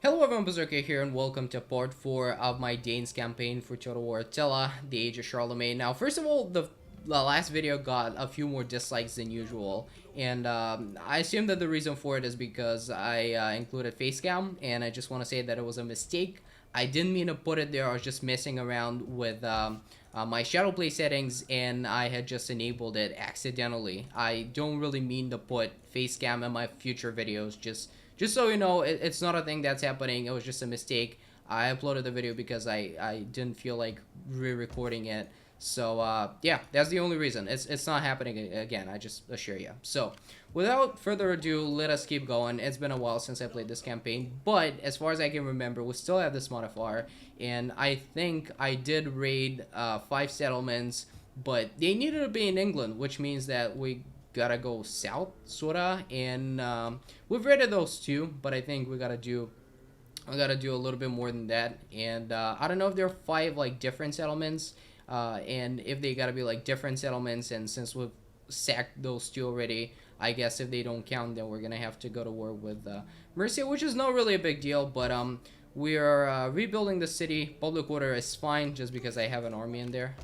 Hello everyone, Berserkhead here, and welcome to part 4 of my Danes campaign for Total War Attila, the Age of Charlemagne. Now, first of all, the last video got a few more dislikes than usual, and I assume that the reason for it is because I included facecam, and I just want to say that it was a mistake. I didn't mean to put it there. I was just messing around with my shadow play settings, and I had just enabled it accidentally. I don't really mean to put facecam in my future videos, just so you know, it's not a thing that's happening. It was just a mistake. I uploaded the video because I didn't feel like re-recording it. So yeah, that's the only reason. It's not happening again. I just assure you. So without further ado, let us keep going. It's been a while since I played this campaign, but as far as I can remember, we still have this modifier, and I think I did raid 5 settlements, but they needed to be in England, which means that we gotta go south, sorta, and we've raided those two, but I think we gotta do a little bit more than that. And I don't know if there are 5 like different settlements, and if they gotta be like different settlements. And since we've sacked those two already, I guess if they don't count, then we're gonna have to go to war with Mercia, which is not really a big deal. But we are rebuilding the city. Public order is fine, just because I have an army in there.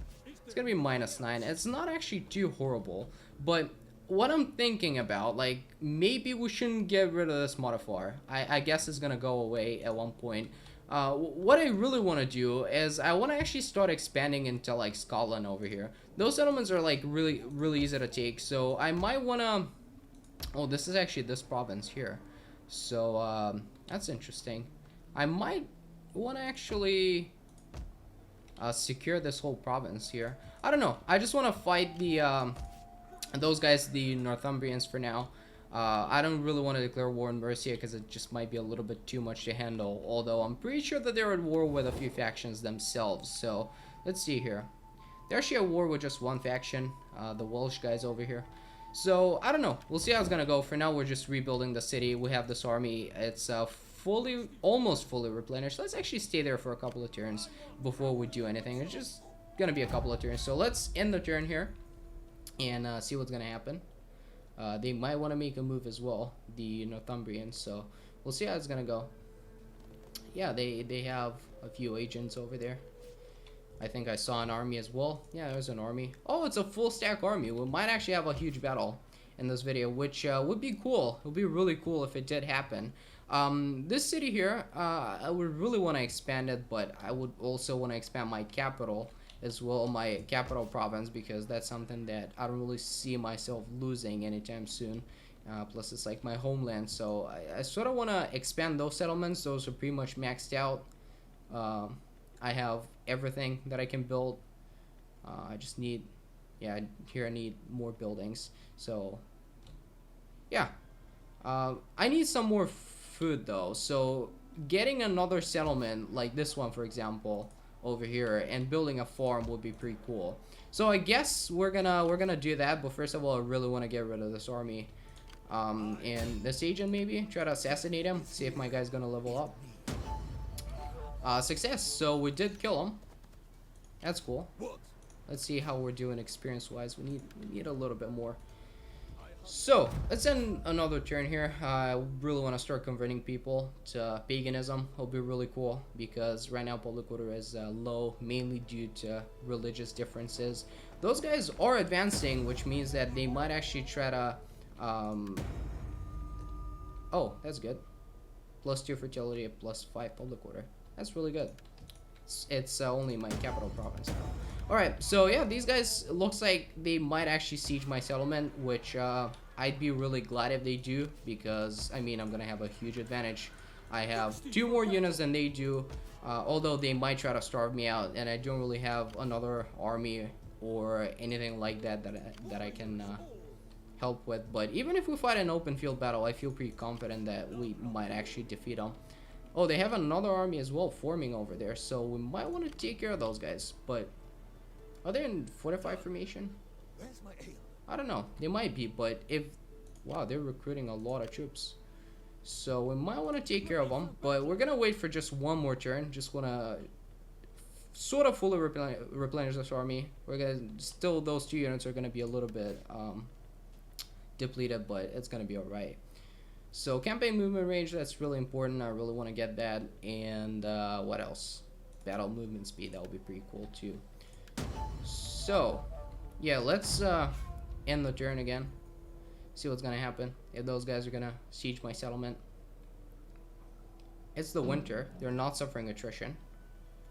It's gonna be -9. It's not actually too horrible, but what I'm thinking about, like, maybe we shouldn't get rid of this modifier. I guess it's gonna go away at one point. What I really want to do is I want to actually start expanding into like Scotland over here. Those settlements are like really easy to take, so I might want to. Oh, this is actually this province here, so that's interesting. I might want to actually secure this whole province here. I don't know. I just want to fight the those guys, the Northumbrians, for now. I don't really want to declare war on Mercia because it just might be a little bit too much to handle. Although I'm pretty sure that they're at war with a few factions themselves. So let's see here. They're actually at war with just one faction, the Welsh guys over here. So I don't know. We'll see how it's gonna go. For now, we're just rebuilding the city. We have this army. It's almost fully replenished. Let's actually stay there for a couple of turns before we do anything. It's just gonna be a couple of turns. So let's end the turn here and see what's gonna happen. They might want to make a move as well, the Northumbrians, so we'll see how it's gonna go. Yeah, they have a few agents over there. I think I saw an army as well. Yeah, there's an army. Oh, it's a full stack army. We might actually have a huge battle in this video, which would be cool. It would be really cool if it did happen. This city here, I would really want to expand it, but I would also want to expand my capital as well, my capital province, because that's something that I don't really see myself losing anytime soon. Plus it's like my homeland, so I sort of want to expand those settlements. Those are pretty much maxed out. I have everything that I can build. I just need, yeah, here I need more buildings. So yeah, I need some more food though, so getting another settlement like this one, for example, over here, and building a farm would be pretty cool. So I guess we're gonna do that, but first of all, I really want to get rid of this army, and this agent, maybe try to assassinate him, see if my guy's gonna level up. Success. So we did kill him. That's cool. Let's see how we're doing experience wise. We need a little bit more. So let's end another turn here. I really want to start converting people to paganism. It'll be really cool because right now public order is low, mainly due to religious differences. Those guys are advancing, which means that they might actually try to oh, that's good. +2 fertility, +5 public order. That's really good. It's only my capital province now. Alright, so yeah, these guys, looks like they might actually siege my settlement, which I'd be really glad if they do, because I mean, I'm gonna have a huge advantage. I have 2 more units than they do, although they might try to starve me out, and I don't really have another army or anything like that that I can help with. But even if we fight an open field battle, I feel pretty confident that we might actually defeat them. Oh, they have another army as well forming over there, so we might want to take care of those guys. But are they in fortified formation? I don't know. They might be, but if... Wow, they're recruiting a lot of troops. So we might want to take care of them, but we're going to wait for just one more turn. Just want to sort of fully replenish this army. We're going to... Still, those 2 units are going to be a little bit depleted, but it's going to be alright. So campaign movement range, that's really important. I really want to get that. And what else? Battle movement speed, that would be pretty cool too. So yeah, let's end the turn again. See what's gonna happen. If those guys are gonna siege my settlement. It's the winter. They're not suffering attrition.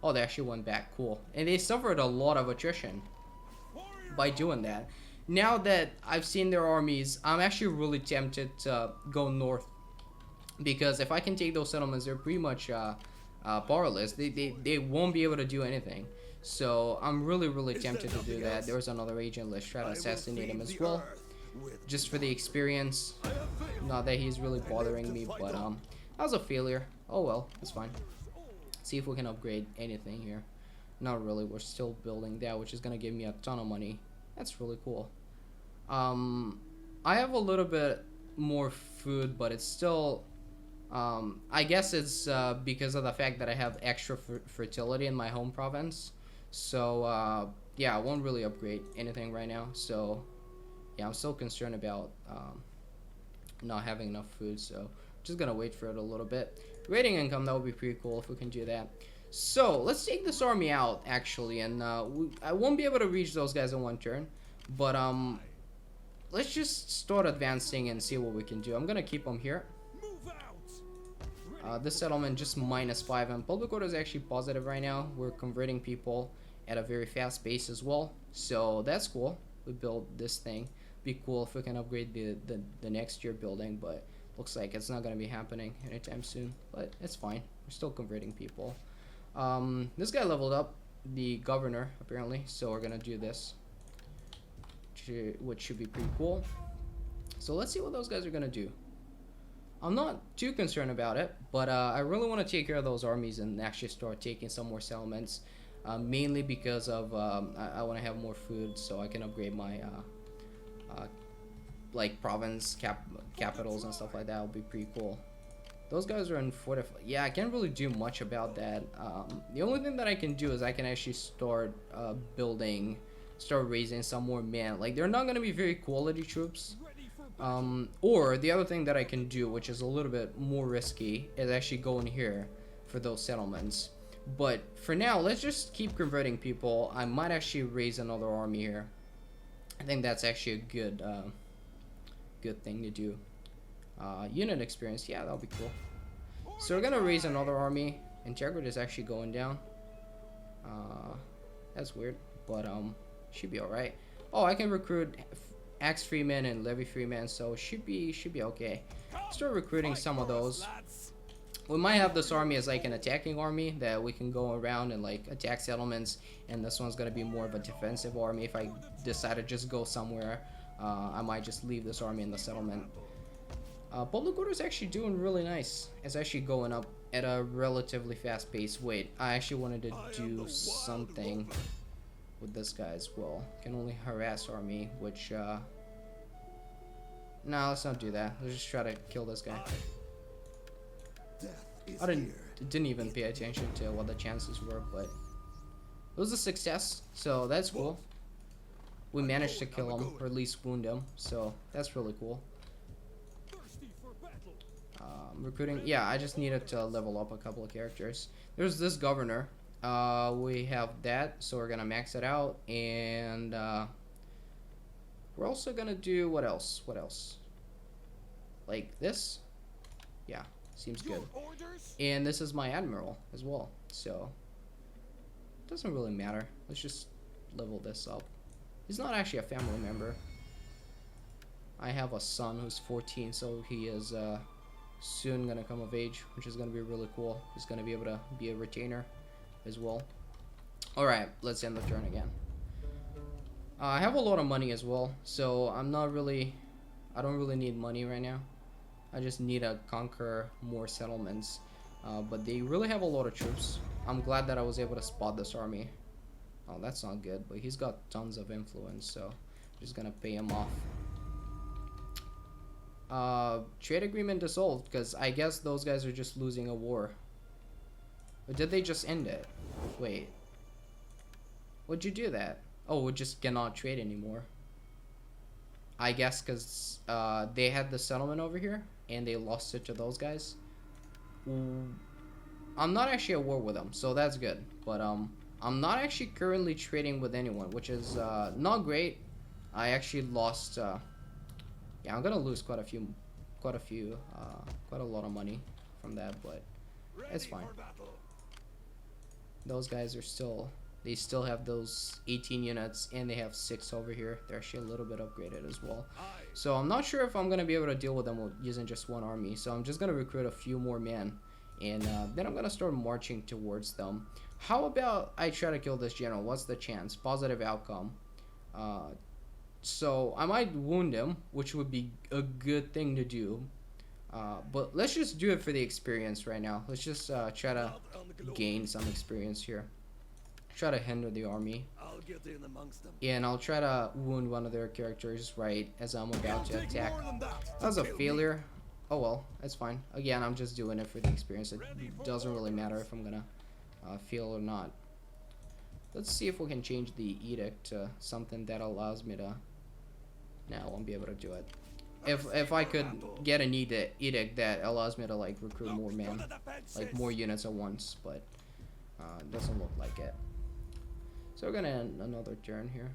Oh, they actually went back. Cool. And they suffered a lot of attrition by doing that. Now that I've seen their armies, I'm actually really tempted to go north. Because if I can take those settlements, they're pretty much powerless. They won't be able to do anything. So I'm really tempted to do that. There's another agent. Let's try to assassinate him as well. Just for the experience. Not that he's really bothering me, but that was a failure. Oh well, it's fine. See if we can upgrade anything here. Not really. We're still building that, which is gonna give me a ton of money. That's really cool. I have a little bit more food, but it's still I guess it's because of the fact that I have extra fertility in my home province. So yeah, I won't really upgrade anything right now. So yeah, I'm still concerned about not having enough food, so just gonna wait for it a little bit. Raiding income, that would be pretty cool if we can do that. So let's take this army out actually, and I won't be able to reach those guys in one turn, but let's just start advancing and see what we can do. I'm gonna keep them here. This settlement just -5, and public order is actually positive right now. We're converting people at a very fast pace as well, so that's cool. We built this thing. Be cool if we can upgrade the next year building, but looks like it's not going to be happening anytime soon, but it's fine. We're still converting people. This guy leveled up, the governor apparently, so we're going to do this, which should be pretty cool. So let's see what those guys are going to do. I'm not too concerned about it, but I really want to take care of those armies and actually start taking some more settlements, mainly because of I want to have more food so I can upgrade my like province capitals and stuff like that. Would be pretty cool. Those guys are in fortified. Yeah, I can't really do much about that. The only thing that I can do is I can actually start start raising some more men. Like, they're not going to be very quality troops. Or the other thing that I can do, which is a little bit more risky, is actually go in here for those settlements. But for now, let's just keep converting people. I might actually raise another army here. I think that's actually a good thing to do. Unit experience, yeah, that'll be cool. So we're gonna raise another army. Integrity is actually going down. That's weird, but should be all right. Oh, I can recruit axe freemen and levy freemen, so should be okay. Start recruiting some of those. We might have this army as like an attacking army that we can go around and like attack settlements, and this one's gonna be more of a defensive army. If I decide to just go somewhere, I might just leave this army in the settlement. Public order is actually doing really nice. It's actually going up at a relatively fast pace. Wait, I actually wanted to do something with this guy as well. Can only harass army, which no, let's not do that. Let's just try to kill this guy. I didn't even pay attention to what the chances were, but it was a success, so that's cool. We managed to kill him, or at least wound him, so that's really cool. Recruiting, yeah, I just needed to level up a couple of characters. There's this governor. We have that, so we're gonna max it out, and we're also gonna do what else? Like this? Yeah, seems good. And this is my admiral as well, so it doesn't really matter. Let's just level this up. He's not actually a family member. I have a son who's 14, so he is soon gonna come of age, which is gonna be really cool. He's gonna be able to be a retainer as well. Alright, let's end the turn again. I have a lot of money as well, so I don't really need money right now. I just need to conquer more settlements, but they really have a lot of troops. I'm glad that I was able to spot this army. Oh, that's not good, but he's got tons of influence, so I'm just gonna pay him off. Trade agreement dissolved, because I guess those guys are just losing a war. Or did they just end it? Wait. What'd you do that? Oh, we just cannot trade anymore. I guess because they had the settlement over here. and they lost it to those guys. I'm not actually at war with them, so that's good. But I'm not actually currently trading with anyone, which is not great. I actually lost. Yeah, I'm gonna lose quite a lot of money from that, but it's fine. Those guys are still. They still have those 18 units, and they have 6 over here. They're actually a little bit upgraded as well. So I'm not sure if I'm gonna be able to deal with them using just one army. So I'm just gonna recruit a few more men, and then I'm gonna start marching towards them. How about I try to kill this general? What's the chance? Positive outcome. So I might wound him, which would be a good thing to do. But let's just do it for the experience right now. Let's just try to gain some experience here. Try to hinder the army. And I'll try to wound one of their characters right as I'm about to attack. That was a failure. Oh well, that's fine. Again, I'm just doing it for the experience. It doesn't really matter if I'm gonna fail or not. Let's see if we can change the edict to something that allows me to... No, I won't be able to do it. If I could get an edict that allows me to like recruit more men, like more units at once, but it doesn't look like it. So we're gonna end another turn here.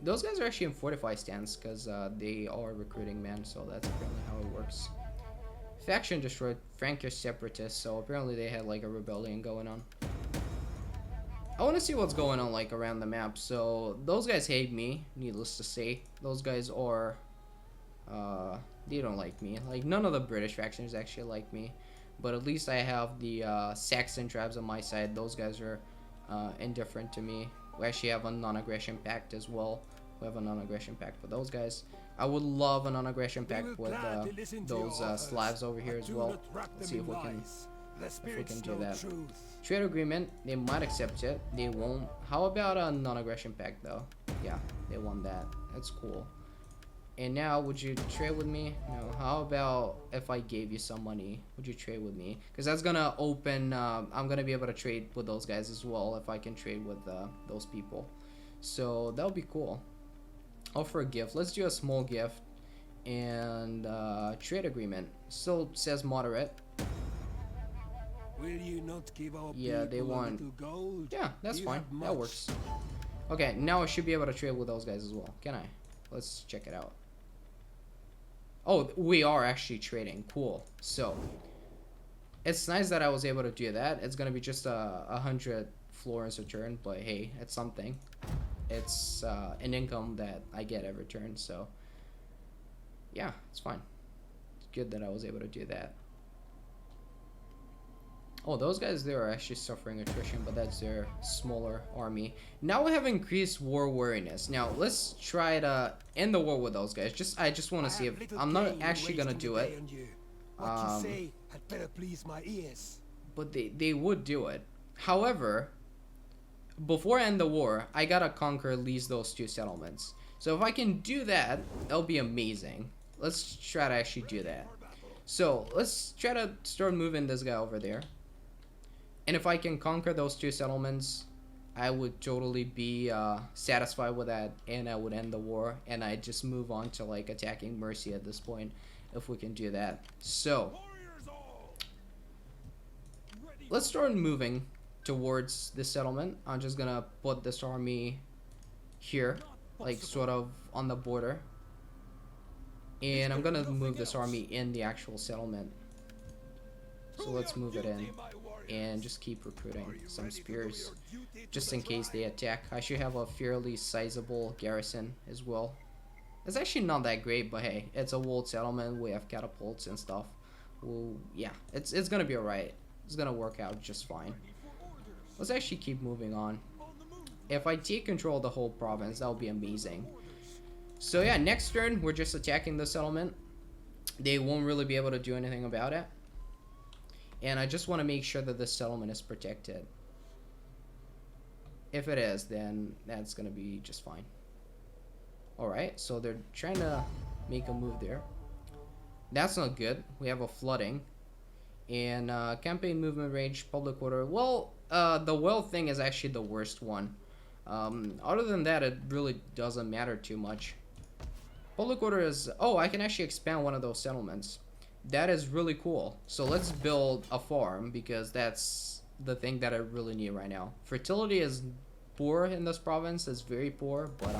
Those guys are actually in fortified stance because they are recruiting men, so that's apparently how it works. Faction destroyed. Frankish separatists, so apparently they had like a rebellion going on. I want to see what's going on like around the map. So those guys hate me, needless to say. Those guys are they don't like me. Like none of the British factions actually like me, but at least I have the Saxon tribes on my side. Those guys are indifferent to me. We actually have a non-aggression pact as well. We have a non-aggression pact for those guys. I would love a non-aggression pact with those Slavs over here as well. Let's see if we can do that. Trade agreement, they might accept it. They won't. How about a non-aggression pact though? Yeah, they want that. That's cool. And now, would you trade with me? No. How about if I gave you some money? Would you trade with me? Because that's gonna open. I'm gonna be able to trade with those guys as well if I can trade with those people. So that would be cool. Offer a gift. Let's do a small gift. And trade agreement. Still says moderate. Will you not give our yeah, they want. Gold? Yeah, that's fine. That works. Okay, now I should be able to trade with those guys as well. Can I? Let's check it out. Oh, we are actually trading. Cool. So it's nice that I was able to do that. It's gonna be just 100 florins a turn, but hey, it's something. It's an income that I get every turn. So yeah, it's fine. It's good that I was able to do that. Oh, those guys there are actually suffering attrition, but that's their smaller army. Now we have increased war weariness. Now let's try to end the war with those guys. I just want to see if I'm not actually gonna do it. But they would do it. However, before I end the war, I gotta conquer at least those 2 settlements. So if I can do that, that'll be amazing. Let's try to actually do that. So let's try to start moving this guy over there. And if I can conquer those 2 settlements, I would totally be satisfied with that, and I would end the war, and I'd just move on to like attacking Mercia at this point, if we can do that. So let's start moving towards this settlement. I'm just gonna put this army here, like sort of on the border, and I'm gonna move this army in the actual settlement. So let's move it in and just keep recruiting some spears just in case they attack. I should have a fairly sizable garrison as well. It's actually not that great, but hey, it's a walled settlement. We have catapults and stuff. Well, yeah, it's gonna be alright. It's gonna work out just fine. Let's actually keep moving on. If I take control of the whole province, that would be amazing. So yeah, next turn we're just attacking the settlement. They won't really be able to do anything about it. And I just want to make sure that this settlement is protected. If it is, then that's going to be just fine. Alright, so they're trying to make a move there. That's not good. We have a flooding. And campaign movement range, public order. Well, the well thing is actually the worst one. Other than that, it really doesn't matter too much. Public order is... Oh, I can actually expand one of those settlements. That is really cool. So let's build a farm, because that's the thing that I really need right now. Fertility is poor in this province. It's very poor, but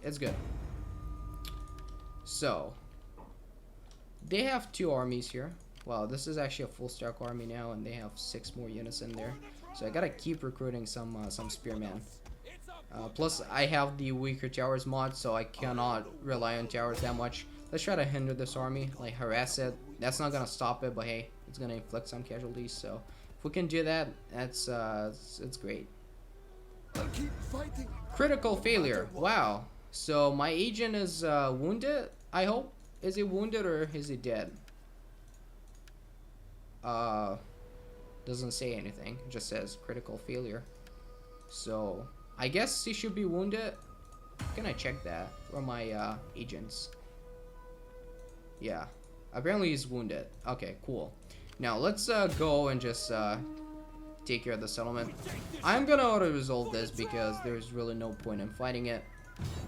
it's good. So they have 2 armies here. Wow, this is actually a full stack army now, and they have 6 more units in there. So I gotta keep recruiting some spearmen. Plus, I have the weaker towers mod, so I cannot rely on towers that much. Let's try to hinder this army, like harass it. That's not gonna stop it, but hey, it's gonna inflict some casualties. So if we can do that, that's it's great. I'll keep fighting. Critical failure. Wow. So my agent is wounded. I hope. Is he wounded or is he dead? Doesn't say anything. It just says critical failure. So I guess he should be wounded. Can I check that? Where are my agents? Yeah. Apparently he's wounded. Okay, cool. Now let's go and just take care of the settlement. I'm gonna auto-resolve this because there's really no point in fighting it,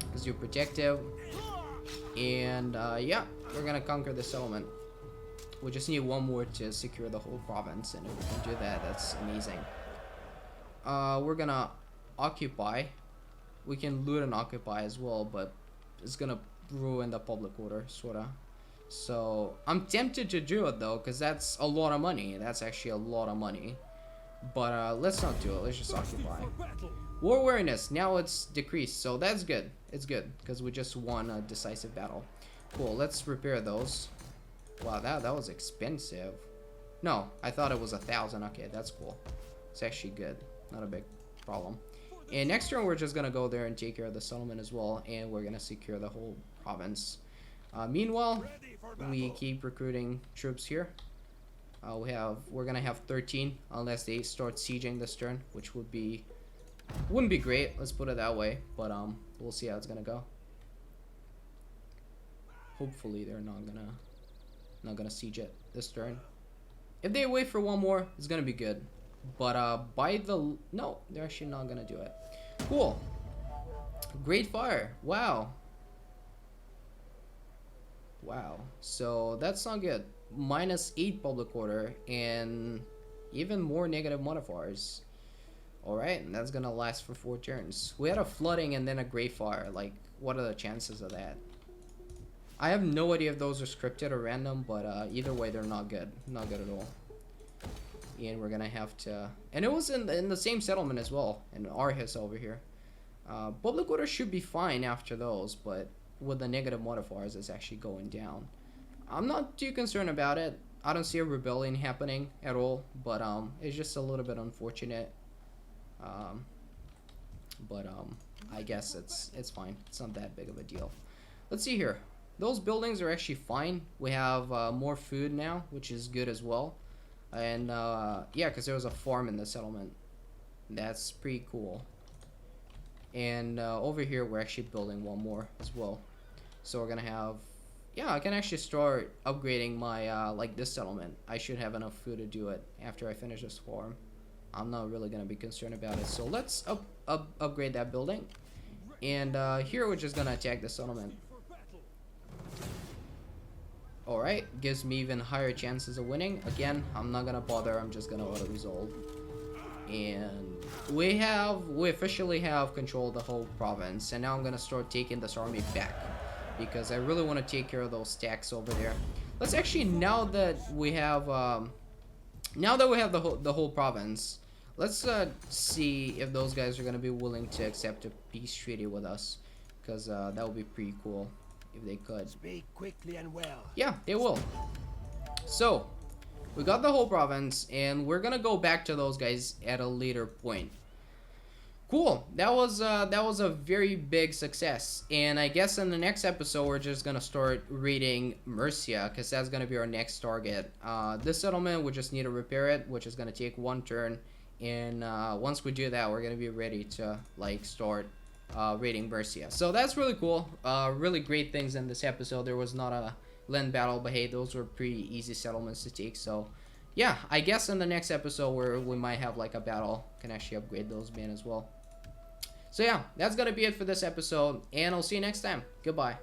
because you're protective. And yeah, we're gonna conquer the settlement. We just need 1 more to secure the whole province, and if we can do that, that's amazing. We're gonna occupy. We can loot and occupy as well, but it's gonna ruin the public order, sorta. So I'm tempted to do it though, because that's a lot of money. That's actually a lot of money. But let's not do it. Let's just occupy. War awareness. Now it's decreased, so that's good. It's good because we just won a decisive battle. Cool. Let's repair those. Wow, that was expensive. No, I thought it was 1,000. Okay, that's cool. It's actually good. Not a big problem. And next turn, we're just gonna go there and take care of the settlement as well, and we're gonna secure the whole province. Meanwhile, we keep recruiting troops here. We're gonna have 13 unless they start sieging this turn, which wouldn't be great. Let's put it that way. But we'll see how it's gonna go. Hopefully they're not gonna siege it this turn. If they wait for 1 more, it's gonna be good. But no, they're actually not gonna do it. Cool. Great fire. Wow. Wow. So that's not good. -8 public order and even more negative modifiers. Alright, and that's gonna last for 4 turns. We had a flooding and then a great fire. Like, what are the chances of that? I have no idea if those are scripted or random, but either way, they're not good. Not good at all. And we're gonna have to... And it was in the same settlement as well, in Arhis over here. Public order should be fine after those, but with the negative modifiers, it's actually going down. I'm not too concerned about it. I don't see a rebellion happening at all, but it's just a little bit unfortunate. I guess it's fine. It's not that big of a deal. Let's see here. Those buildings are actually fine. We have more food now, which is good as well. And yeah, because there was a farm in the settlement. That's pretty cool. And over here, we're actually building 1 more as well. So we're gonna have... Yeah, I can actually start upgrading my, like this settlement. I should have enough food to do it after I finish this farm. I'm not really gonna be concerned about it. So let's upgrade that building. And here we're just gonna attack the settlement. Alright, gives me even higher chances of winning. Again, I'm not gonna bother, I'm just gonna auto-resolve. And we officially have control of the whole province. And now I'm gonna start taking this army back, because I really want to take care of those stacks over there. Let's actually, now that we have the whole province, let's see if those guys are gonna be willing to accept a peace treaty with us, because that would be pretty cool if they could. Speak quickly and well. Yeah, they will. So we got the whole province, and we're gonna go back to those guys at a later point. Cool. That was a very big success, and I guess in the next episode we're just gonna start raiding Mercia, because that's gonna be our next target. This settlement, we just need to repair it, which is gonna take 1 turn, and once we do that, we're gonna be ready to like start raiding Mercia. So that's really cool. Really great things in this episode. There was not a land battle, but hey, those were pretty easy settlements to take. So yeah, I guess in the next episode where we might have like a battle, can actually upgrade those men as well. So yeah, that's gonna be it for this episode, and I'll see you next time. Goodbye.